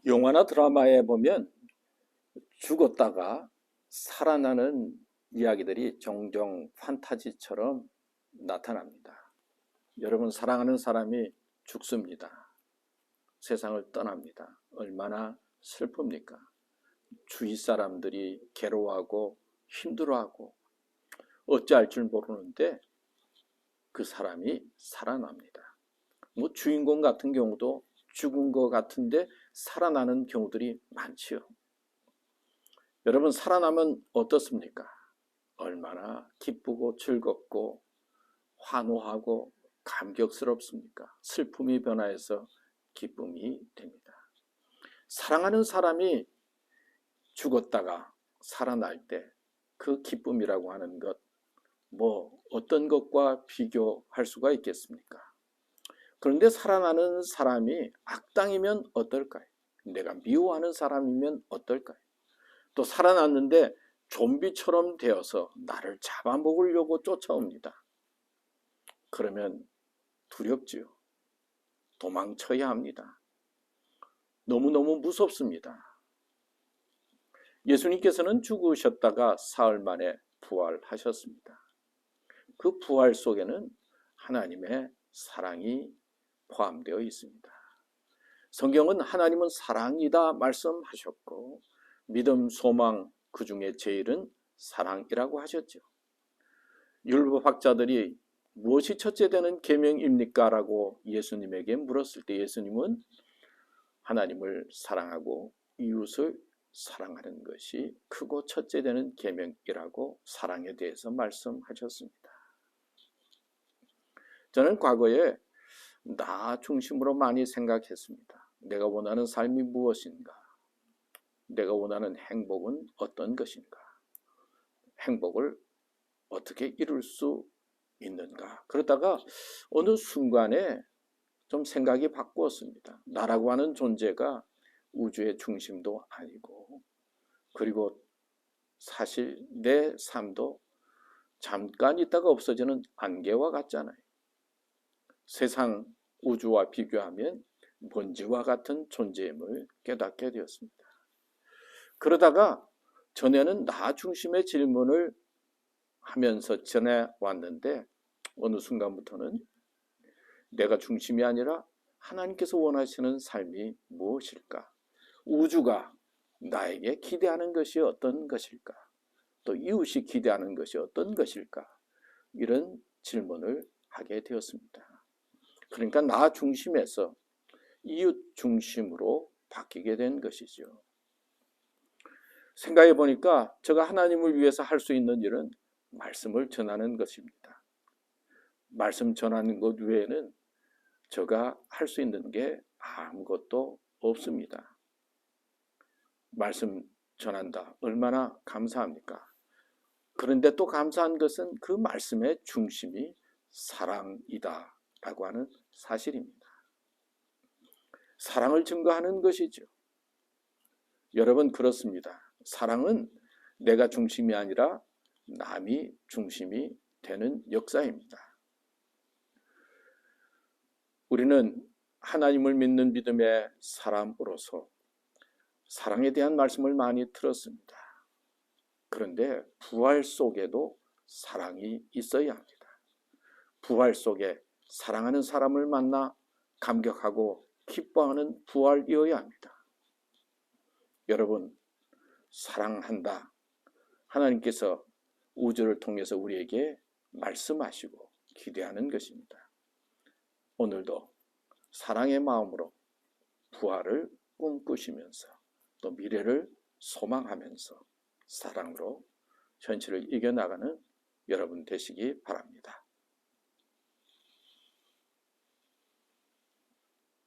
영화나 드라마에 보면 죽었다가 살아나는 이야기들이 종종 판타지처럼 나타납니다. 여러분, 사랑하는 사람이 죽습니다. 세상을 떠납니다. 얼마나 슬픕니까? 주위 사람들이 괴로워하고 힘들어하고 어찌할 줄 모르는데 그 사람이 살아납니다. 뭐 주인공 같은 경우도 죽은 것 같은데 살아나는 경우들이 많지요. 여러분, 살아나면 어떻습니까? 얼마나 기쁘고 즐겁고 환호하고 감격스럽습니까? 슬픔이 변화해서 기쁨이 됩니다. 사랑하는 사람이 죽었다가 살아날 때 그 기쁨이라고 하는 것, 어떤 것과 비교할 수가 있겠습니까? 그런데 살아나는 사람이 악당이면 어떨까요? 내가 미워하는 사람이면 어떨까요? 또 살아났는데 좀비처럼 되어서 나를 잡아먹으려고 쫓아옵니다. 그러면 두렵지요. 도망쳐야 합니다. 너무너무 무섭습니다. 예수님께서는 죽으셨다가 사흘 만에 부활하셨습니다. 그 부활 속에는 하나님의 사랑이 포함되어 있습니다. 성경은 하나님은 사랑이다 말씀하셨고 믿음, 소망, 그 중에 제일은 사랑이라고 하셨죠. 율법학자들이 무엇이 첫째 되는 계명입니까? 라고 예수님에게 물었을 때 예수님은 하나님을 사랑하고 이웃을 사랑하는 것이 크고 첫째 되는 계명이라고 사랑에 대해서 말씀하셨습니다. 저는 과거에 나 중심으로 많이 생각했습니다. 내가 원하는 삶이 무엇인가? 내가 원하는 행복은 어떤 것인가? 행복을 어떻게 이룰 수 있는가? 그러다가 어느 순간에 좀 생각이 바꾸었습니다. 나라고 하는 존재가 우주의 중심도 아니고, 그리고 사실 내 삶도 잠깐 있다가 없어지는 안개와 같잖아요. 세상 우주와 비교하면 먼지와 같은 존재임을 깨닫게 되었습니다. 그러다가 전에는 나 중심의 질문을 하면서 지내왔는데 어느 순간부터는 내가 중심이 아니라 하나님께서 원하시는 삶이 무엇일까? 우주가 나에게 기대하는 것이 어떤 것일까? 또 이웃이 기대하는 것이 어떤 것일까? 이런 질문을 하게 되었습니다. 그러니까 나 중심에서 이웃 중심으로 바뀌게 된 것이죠. 생각해 보니까 제가 하나님을 위해서 할 수 있는 일은 말씀을 전하는 것입니다. 말씀 전하는 것 외에는 제가 할 수 있는 게 아무것도 없습니다. 말씀 전한다. 얼마나 감사합니까? 그런데 또 감사한 것은 그 말씀의 중심이 사랑이다 라고 하는 사실입니다. 사랑을 증거하는 것이죠. 여러분, 그렇습니다. 사랑은 내가 중심이 아니라 남이 중심이 되는 역사입니다. 우리는 하나님을 믿는 믿음의 사람으로서 사랑에 대한 말씀을 많이 들었습니다. 그런데 부활 속에도 사랑이 있어야 합니다. 부활 속에 사랑하는 사람을 만나 감격하고 기뻐하는 부활이어야 합니다. 여러분, 사랑한다. 하나님께서 우주를 통해서 우리에게 말씀하시고 기대하는 것입니다. 오늘도 사랑의 마음으로 부활을 꿈꾸시면서 또 미래를 소망하면서 사랑으로 현실을 이겨나가는 여러분 되시기 바랍니다.